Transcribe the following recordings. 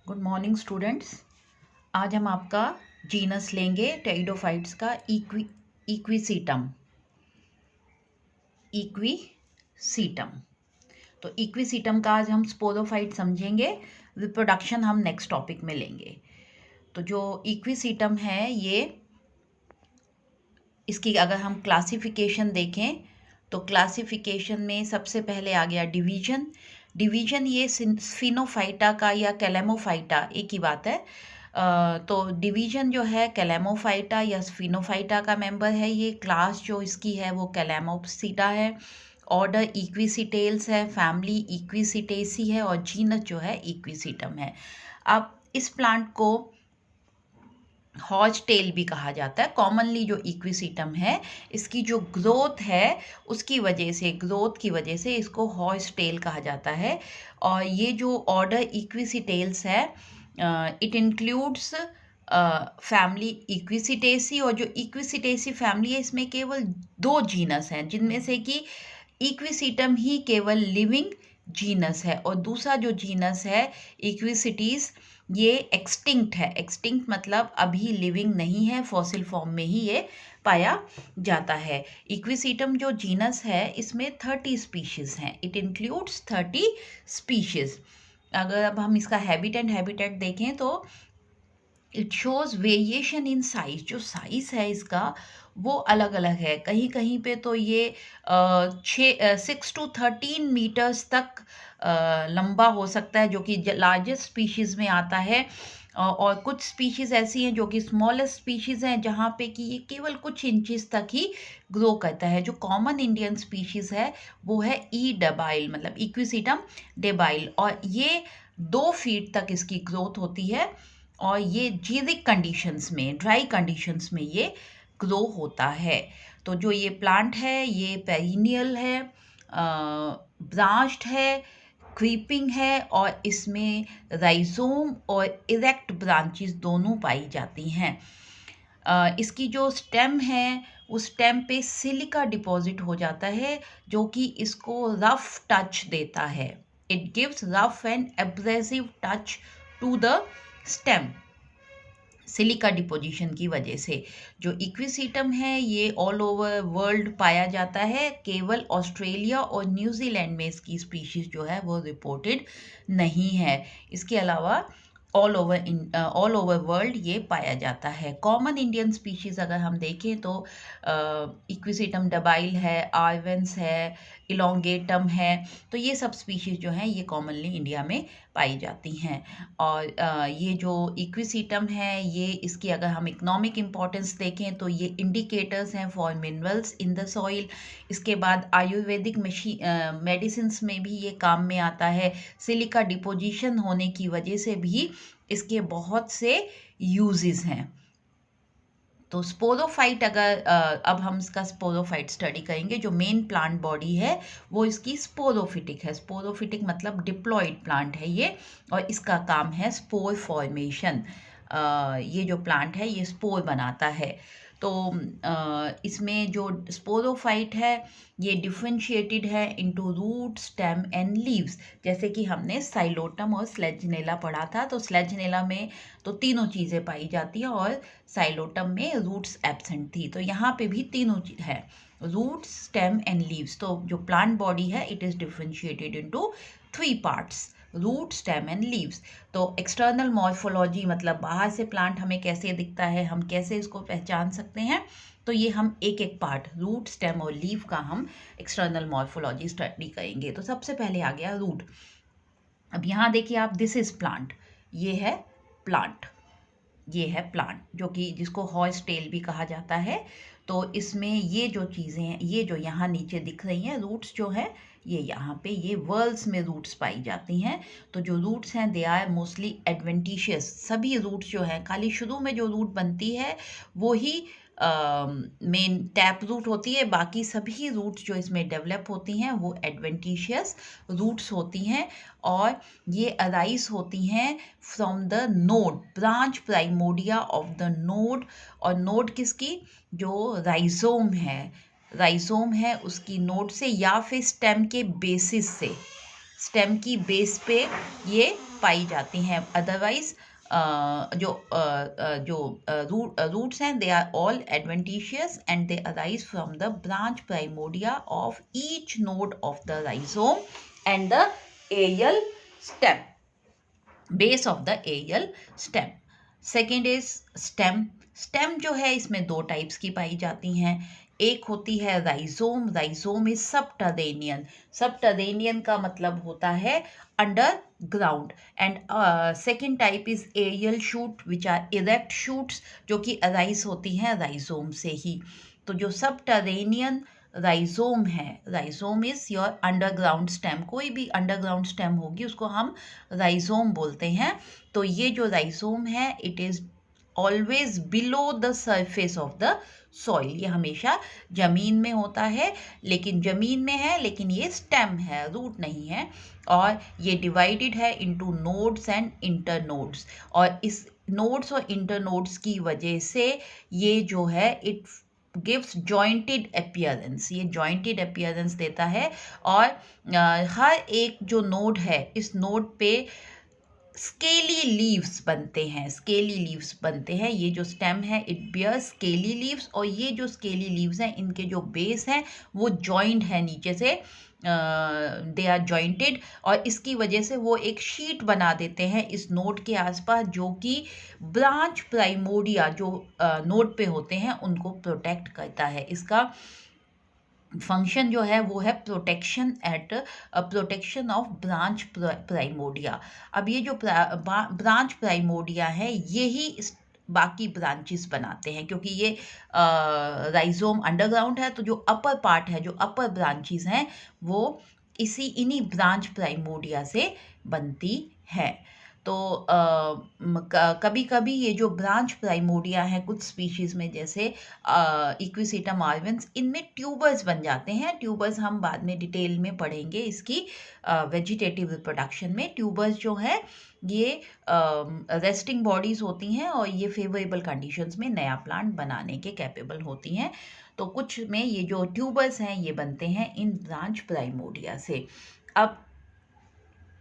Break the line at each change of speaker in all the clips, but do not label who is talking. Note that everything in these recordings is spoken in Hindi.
Good morning students. आज हम आपका जीनस लेंगे टेरिडोफाइट्स का इक्विसीटम। इक्विसीटम तो इक्विसीटम का आज हम स्पोरोफाइट समझेंगे। रिप्रोडक्शन हम नेक्स्ट टॉपिक में लेंगे। तो जो इक्विसीटम है ये, इसकी अगर हम क्लासिफिकेशन देखें तो क्लासिफिकेशन में सबसे पहले आ गया डिवीजन ये स्फिनोफाइटा का या कैलेमोफाइटा एक ही बात है। तो डिवीजन जो है कैलेमोफाइटा या स्फिनोफाइटा का मेंबर है। ये क्लास जो इसकी है वो कैलेमोप्सिटा है। ऑर्डर इक्विसिटेल्स है, फैमिली इक्विसिटेसी है और जीनस जो है इक्विसीटम है। अब इस प्लांट को हॉर्स टेल भी कहा जाता है। कॉमनली जो इक्विसीटम है इसकी जो ग्रोथ है उसकी वजह से, ग्रोथ की वजह से इसको हॉर्स टेल कहा जाता है। और ये जो ऑर्डर इक्विसिटेल्स है इट इंक्लूड्स फैमिली इक्विसिटेसी। और जो इक्विसिटेसी फैमिली है इसमें केवल 2 जीनस हैं, जिनमें से कि इक्विसीटम ही केवल लिविंग जीनस है और दूसरा जो जीनस है इक्विसिटीज ये एक्सटिंक्ट है। एक्सटिंक्ट मतलब अभी लिविंग नहीं है, फॉसिल फॉर्म में ही ये पाया जाता है। इक्विसीटम जो जीनस है इसमें 30 स्पीशीज हैं। It includes 30 species. अगर अब हम इसका हैबिटेट देखें तो it shows variation in size. जो साइज है इसका वो अलग अलग है। कहीं कहीं पे तो ये 6 to 13 मीटर्स तक लंबा हो सकता है, जो कि लार्जेस्ट स्पीशीज़ में आता है। और कुछ स्पीशीज़ ऐसी हैं जो कि स्मॉलेस्ट स्पीशीज़ हैं, जहाँ पे कि ये केवल कुछ इंचेस तक ही ग्रो करता है। जो कॉमन इंडियन स्पीशीज़ है वो है ई डेबाइल, मतलब इक्विसीटम डेबाइल, और ये 2 फीट तक इसकी ग्रोथ होती है। और ये जीरिक कंडीशंस में, ड्राई कंडीशंस में ये ग्रो होता है। तो जो ये प्लांट है ये पेरिनियल है, ब्रांच्ड है, क्रीपिंग है और इसमें राइजोम और इरेक्ट ब्रांचेस दोनों पाई जाती हैं। इसकी जो स्टेम है उस स्टेम पे सिलिका डिपॉजिट हो जाता है, जो कि इसको रफ टच देता है। It gives rough and abrasive touch to the stem silica deposition की वजह से। जो इक्विसीटम है ये ऑल ओवर वर्ल्ड पाया जाता है, केवल ऑस्ट्रेलिया और न्यूजीलैंड में इसकी स्पीशीज़ जो है वो रिपोर्टेड नहीं है। इसके अलावा ऑल ओवर वर्ल्ड ये पाया जाता है। कॉमन इंडियन स्पीशीज़ अगर हम देखें तो इक्विसीटम डबाइल है, आर्वेंस है, इलोंगेटम है। तो ये सब स्पीशीज़ जो हैं ये कॉमनली इंडिया में पाई जाती हैं। और ये जो इक्विसीटम है ये, इसकी अगर हम इकोनॉमिक इम्पोर्टेंस देखें तो ये इंडिकेटर्स हैं for minerals in the soil. इसके बाद आयुर्वेदिक मेडिसिन्स में भी ये काम में आता है। सिलिका डिपोजिशन होने की वजह से भी इसके बहुत से यूजेस हैं। तो स्पोरोफाइट अगर अब हम इसका स्पोरोफाइट स्टडी करेंगे। जो मेन प्लांट बॉडी है वो इसकी स्पोरोफिटिक है। स्पोरोफिटिक मतलब डिप्लॉइड प्लांट है ये, और इसका काम है स्पोर फॉर्मेशन। ये जो प्लांट है ये स्पोर बनाता है। तो इसमें जो स्पोरोफाइट है ये डिफरेंशिएटेड है into root, stem and leaves. जैसे कि हमने साइलोटम और स्लेजनेला पढ़ा था, तो स्लेजनेला में तो तीनों चीज़ें पाई जाती हैं और साइलोटम में रूट्स एब्सेंट थी। तो यहाँ पे भी तीनों है, रूट्स, स्टेम एंड लीव्स। तो जो प्लांट बॉडी है it is differentiated into 3 parts, root, stem and leaves. तो एक्सटर्नल मॉर्फोलॉजी मतलब बाहर से प्लांट हमें कैसे दिखता है, हम कैसे इसको पहचान सकते हैं, तो ये हम एक एक पार्ट, रूट, स्टेम और लीव का हम एक्सटर्नल मॉर्फोलॉजी स्टडी करेंगे। तो सबसे पहले आ गया रूट। अब यहाँ देखिए आप, दिस इज प्लांट, ये है प्लांट, ये है प्लांट जो कि जिसको हॉर्स टेल भी कहा जाता है। तो इसमें ये जो चीज़ें हैं, ये जो यहाँ नीचे दिख रही हैं रूट्स जो है, ये यहाँ पे ये वर्ल्स में रूट्स पाई जाती हैं। तो जो रूट्स हैं दे आर मोस्टली एडवेंटिशियस। सभी रूट्स जो हैं, खाली शुरू में जो रूट बनती है वो ही मेन टैप रूट होती है, बाकी सभी रूट्स जो इसमें डेवलप होती हैं वो एडवेंटिशियस रूट्स होती हैं। और ये अराइज होती हैं from the node, branch primordia of the node. और नोड किसकी, जो राइजोम है, राइजोम है उसकी नोड से, या फिर स्टेम के बेसिस से। स्टेम की बेस पे ये पाई जाती हैं। अदरवाइज रूट्स हैं they are all adventitious and they arise from the branch primordia of each node of the rhizome and the aerial stem, base of the aerial stem. Second is stem. Stem जो है इसमें दो टाइप्स की पाई जाती हैं। एक होती है rhizome. Rhizome is subterranean. Subterranean का मतलब होता है underground. And second type is aerial shoot which are erect shoots, जो कि अराइज होती हैं राइजोम से ही। तो जो सबटरेनियन राइजोम है, rhizome is your underground stem. कोई भी अंडरग्राउंड स्टेम होगी उसको हम राइजोम बोलते हैं। तो ये जो राइजोम है it is always below the surface of the soil. ये हमेशा जमीन में होता है, लेकिन जमीन में है लेकिन ये स्टेम है, रूट नहीं है। और ये डिवाइडेड है इनटू नोड्स एंड इंटरनोड्स। और इस नोड्स और इंटरनोड्स की वजह से ये जो है इट गिव्स जॉइंटेड अपीयरेंस, ये जॉइंटेड अपीयरेंस देता है। और हर एक जो नोड है इस नोड पे स्केली लीव्स बनते हैं, स्केली लीव्स बनते हैं। ये जो स्टेम है इट बियर स्केली लीव्स, और ये जो स्केली लीव्स हैं इनके जो बेस हैं वो जॉइंट है नीचे से, दे आर जॉइंटेड। और इसकी वजह से वो एक शीट बना देते हैं इस नोड के आसपास, जो कि ब्रांच प्राइमोडिया जो नोड पे होते हैं उनको प्रोटेक्ट करता है। इसका फंक्शन जो है वो है प्रोटेक्शन ऑफ ब्रांच प्राइमोडिया। अब ये जो ब्रांच प्राइमोडिया है यही बाकी ब्रांचेस बनाते हैं, क्योंकि ये राइजोम अंडरग्राउंड है, तो जो अपर पार्ट है, जो अपर ब्रांचेस हैं वो इन्हीं ब्रांच प्राइमोडिया से बनती है। तो कभी कभी ये जो ब्रांच प्राइमोडिया है कुछ स्पीशीज़ में, जैसे इक्विसेटम आर्वेंस, इनमें ट्यूबर्स बन जाते हैं। ट्यूबर्स हम बाद में डिटेल में पढ़ेंगे इसकी वेजिटेटिव रिप्रोडक्शन में। ट्यूबर्स जो है ये रेस्टिंग बॉडीज़ होती हैं और ये फेवरेबल कंडीशंस में नया प्लांट बनाने के कैपेबल होती हैं। तो कुछ में ये जो ट्यूबर्स हैं ये बनते हैं इन ब्रांच प्राइमोडिया से। अब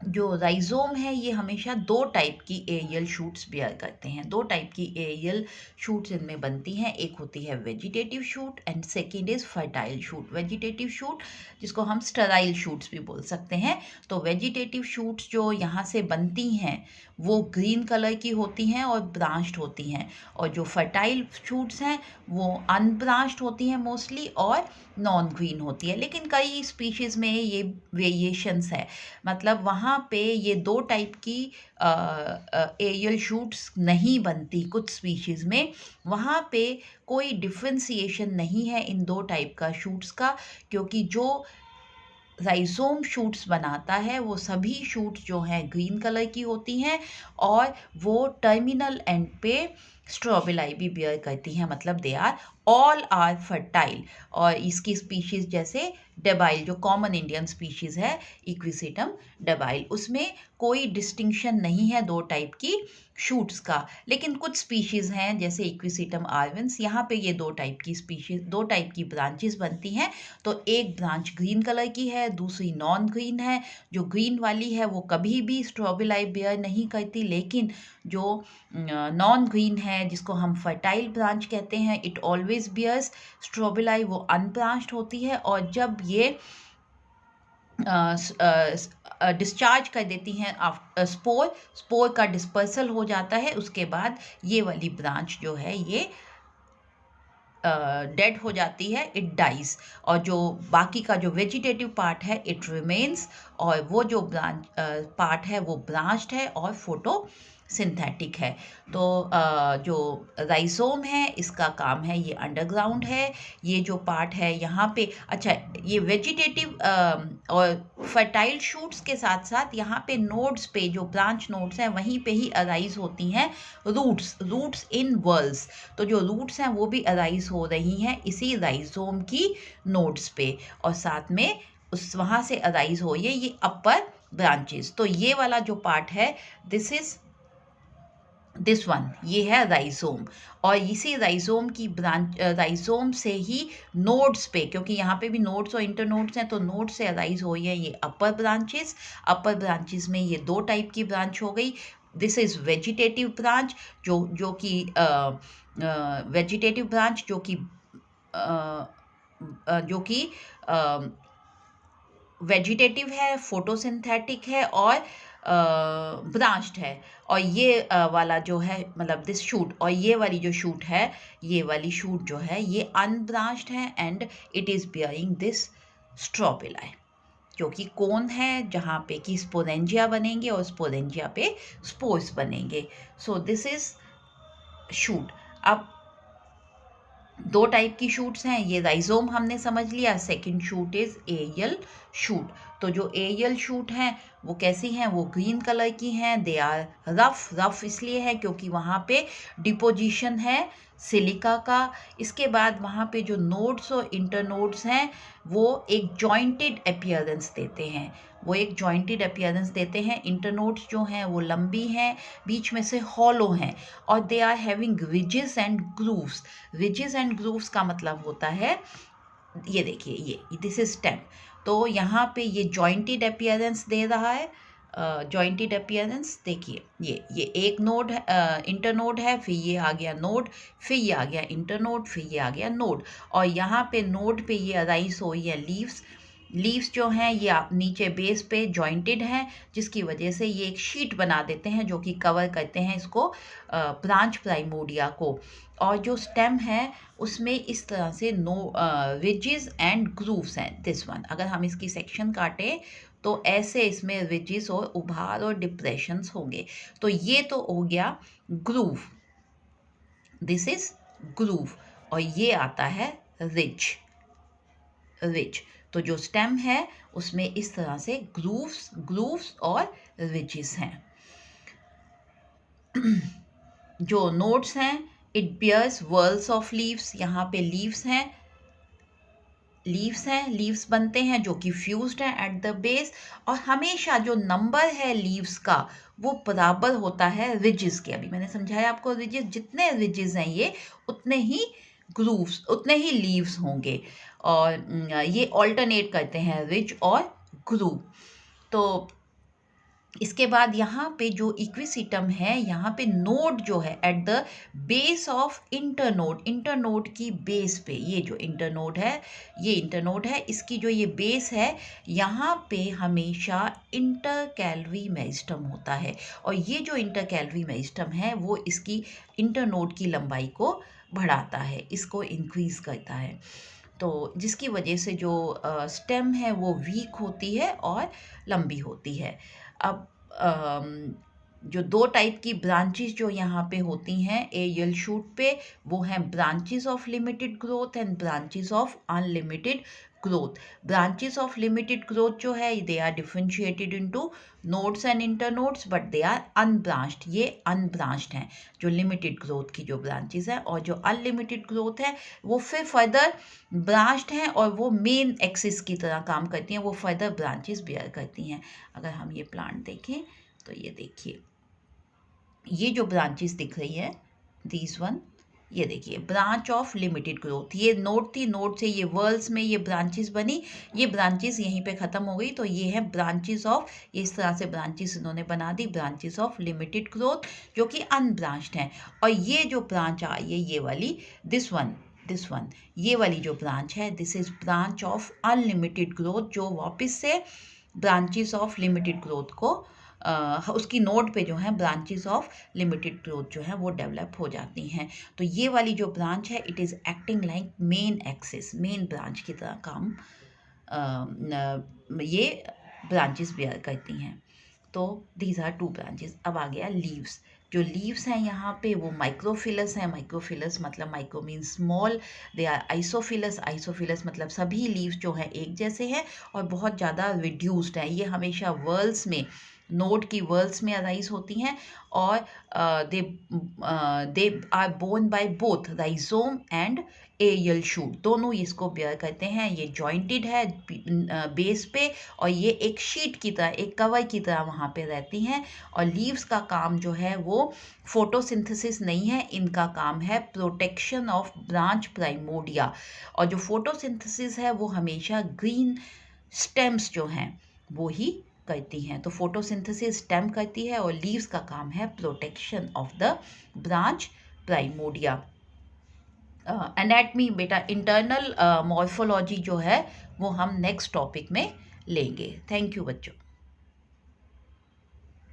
जो राइजोम है ये हमेशा दो टाइप की एरियल शूट्स बियर करते हैं। दो टाइप की एरियल शूट्स इनमें बनती हैं। एक होती है vegetative shoot and second is fertile shoot. Vegetative shoot जिसको हम स्टेराइल शूट्स भी बोल सकते हैं। तो वेजिटेटिव शूट्स जो यहाँ से बनती हैं वो ग्रीन कलर की होती हैं और ब्रांच्ड होती हैं, और जो फर्टाइल शूट्स हैं वो अनब्रांच्ड होती हैं मोस्टली और नॉन ग्रीन होती है। लेकिन कई स्पीशीज़ में ये वेरिएशंस है, मतलब वहाँ पे ये दो टाइप की एरियल शूट्स नहीं बनती। कुछ स्पीशीज़ में वहाँ पे कोई डिफ्रेंसिएशन नहीं है इन दो टाइप का शूट्स का, क्योंकि जो राइजोम शूट्स बनाता है वो सभी शूट्स जो हैं ग्रीन कलर की होती हैं, और वो टर्मिनल एंड पे स्ट्रोबिलाई भी बियर करती हैं, मतलब they are all are fertile. और इसकी स्पीशीज़ जैसे डेबाइल जो कॉमन इंडियन स्पीशीज़ है इक्विसेटम डेबाइल, उसमें कोई डिस्टिंक्शन नहीं है दो टाइप की शूट्स का। लेकिन कुछ स्पीशीज़ हैं जैसे इक्विसेटम आर्वेंस, यहाँ पे ये दो टाइप की स्पीशीज़, दो टाइप की ब्रांचेस बनती हैं। तो एक ब्रांच ग्रीन कलर की है, दूसरी नॉन ग्रीन है। जो ग्रीन वाली है वो कभी भी स्ट्रोबिलाई बियर नहीं करती, लेकिन जो नॉन ग्रीन है जिसको हम फर्टाइल ब्रांच कहते हैं इट ऑलवेज बियर्स स्ट्रोबिलाई, वो अनब्रांच्ड होती है। और जब ये डिस्चार्ज कर देती हैं स्पोर का डिस्पर्सल हो जाता है, उसके बाद ये वाली ब्रांच जो है ये डेड हो जाती है, इट डाइज। और जो बाकी का जो वेजिटेटिव पार्ट है इट रिमेन्स, और वो जो ब्रांच पार्ट है वो ब्रांच्ड है और फोटो सिंथेटिक है। तो जो राइजोम है इसका काम है ये अंडरग्राउंड है। ये जो पार्ट है यहाँ पे, अच्छा ये वेजिटेटिव और फर्टाइल शूट्स के साथ साथ यहाँ पे नोड्स पे जो ब्रांच नोड्स हैं वहीं पे ही अराइज होती हैं रूट्स इन वर्ल्स। तो जो रूट्स हैं वो भी अराइज हो रही हैं इसी राइजोम की नोड्स पे, और साथ में उस वहाँ से अराइज हो ये अपर ब्रांचेस। तो ये वाला जो पार्ट है दिस इज दिस वन, ये है राइजोम। और इसी राइजोम की ब्रांच, राइजोम से ही नोड्स पे, क्योंकि यहाँ पे भी नोड्स और इंटरनोड्स हैं, तो नोड से अराइज हो है ये अपर ब्रांचेस। अपर ब्रांचेस में ये दो टाइप की ब्रांच हो गई। दिस इज वेजिटेटिव ब्रांच, जो कि वेजिटेटिव ब्रांच जो कि वेजिटेटिव है, फोटोसिंथेटिक है और ब्रांच्ड है। और ये वाला जो है, मतलब दिस शूट, और ये वाली जो शूट है, ये वाली शूट जो है ये अनब्रांच्ड है and it is bearing this strobili, जो कि कोन है जहाँ पे कि स्पोरेंजिया बनेंगे और स्पोरेंजिया पे स्पोर्स बनेंगे। So this is shoot. अब दो टाइप की शूट्स हैं, ये राइजोम हमने समझ लिया। Second shoot is aerial shoot. तो जो एरियल शूट हैं वो कैसी हैं, वो ग्रीन कलर की हैं। दे आर रफ इसलिए है क्योंकि वहाँ पे डिपोजिशन है सिलिका का। इसके बाद वहाँ पे जो नोड्स और इंटरनोड्स हैं वो एक जॉइंटेड अपीयरेंस देते हैं, इंटरनोड्स जो हैं वो लंबी हैं, बीच में से हॉलो हैं, और they are having ridges and grooves. Ridges and grooves का मतलब होता है, ये देखिए, ये दिस इज स्टेम। तो यहाँ पे ये जॉइंटेड अपीयरेंस दे रहा है। जॉइंटेड अपीयरेंस देखिए, ये एक नोड इंटरनोड है, फिर ये आ गया नोड, फिर ये आ गया इंटरनोड, फिर ये आ गया नोड। और यहाँ पे नोड पे ये अराइज हो है लीव्स जो हैं ये आप नीचे बेस पे जॉइंटेड हैं, जिसकी वजह से ये एक शीट बना देते हैं जो कि कवर करते हैं इसको, ब्रांच प्राइमोडिया को। और जो स्टेम है उसमें इस तरह से रिजेस एंड ग्रूव्स हैं। दिस वन, अगर हम इसकी सेक्शन काटें तो ऐसे इसमें रिजेस और उभार और डिप्रेशंस होंगे। तो ये तो हो गया ग्रूव, दिस इज ग्रूव। और ये आता है रिज। तो जो स्टेम है उसमें इस तरह से ग्रूव्स और रिजेस हैं। जो नोड्स हैं, it bears whorls of leaves. यहाँ पे लीव्स लीव्स बनते हैं जो कि फ्यूज्ड हैं एट द बेस। और हमेशा जो नंबर है लीव्स का वो बराबर होता है रिजेस के। अभी मैंने समझाया आपको, रिजेस, जितने रिजेस हैं ये उतने ही ग्रूव्स, उतने ही लीव्स होंगे। और ये ऑल्टरनेट करते हैं रिज और ग्रूव। तो इसके बाद यहाँ पे जो इक्विसिटम है, यहाँ पे नोड जो है at the base of internode की बेस पे, ये जो इंटरनोड है, इसकी जो ये बेस है, यहाँ पे हमेशा इंटरकैलरी मेरिस्टम होता है। और ये जो इंटरकैलरी मेरिस्टम है वो इसकी इंटरनोड की लंबाई को बढ़ाता है, इसको इंक्रीज करता है। तो जिसकी वजह से जो स्टेम है वो वीक होती है और लंबी होती है। अब जो दो टाइप की ब्रांचेस जो यहाँ पे होती हैं एरियल शूट पे, वो हैं branches of limited growth and branches of unlimited growth. Branches of limited growth जो है they are differentiated into nodes and internodes, but they are unbranched. ये अनब्रांच्ड हैं जो लिमिटेड ग्रोथ की जो ब्रांचेस हैं। और जो अनलिमिटेड ग्रोथ है वो फिर फर्दर ब्रांच्ड हैं और वो मेन एक्सिस की तरह काम करती हैं, वो फर्दर ब्रांचेस बेयर करती हैं। अगर हम ये प्लांट देखें तो ये देखिए, ये जो ब्रांचेस दिख रही है, दिस वन, ये देखिए ब्रांच ऑफ लिमिटेड ग्रोथ। ये नोड थी, नोड से ये वर्ल्स में ये ब्रांचेस बनी, ये ब्रांचेस यहीं पे ख़त्म हो गई। तो ये है ब्रांचेस ऑफ, इस तरह से ब्रांचेस इन्होंने बना दी, ब्रांचेस ऑफ लिमिटेड ग्रोथ जो कि अनब्रांच्ड हैं। और ये जो ब्रांच आई है ये वाली, दिस वन, ये वाली जो ब्रांच है, this is branch of unlimited growth, जो वापस से ब्रांचेस ऑफ लिमिटेड ग्रोथ को उसकी नोड पे जो है ब्रांचेस ऑफ लिमिटेड ग्रोथ जो है वो डेवलप हो जाती हैं। तो ये वाली जो ब्रांच है it is acting like main axis, main branch की तरह काम ये ब्रांचेस बेयर करती हैं। तो दीज आर टू ब्रांचेस। अब आ गया लीव्स। जो लीव्स हैं यहाँ पे वो माइक्रोफिलस हैं। माइक्रोफिलस मतलब micro means small, they are isophyllous मतलब सभी लीव्स जो हैं एक जैसे हैं और बहुत ज़्यादा रिड्यूस्ड हैं। ये हमेशा वर्ल्स में नोड की वर्ल्स में अराइज होती हैं और they they are borne by both rhizome and aerial shoot, दोनों इसको बेयर करते हैं। ये जॉइंटेड है बेस पे और ये एक शीट की तरह, एक कवर की तरह वहाँ पे रहती हैं। और लीव्स का काम जो है वो फोटोसिंथेसिस नहीं है, इनका काम है प्रोटेक्शन ऑफ ब्रांच प्राइमोडिया। और जो फोटोसिंथेसिस है वो हमेशा ग्रीन स्टेम्स जो हैं वो ही करती हैं। तो फोटोसिंथेसिस स्टेम करती है और लीव्स का काम है protection of the branch primordia. Anatomy बेटा, इंटरनल मॉर्फोलॉजी जो है वो हम नेक्स्ट टॉपिक में लेंगे। थैंक यू बच्चों।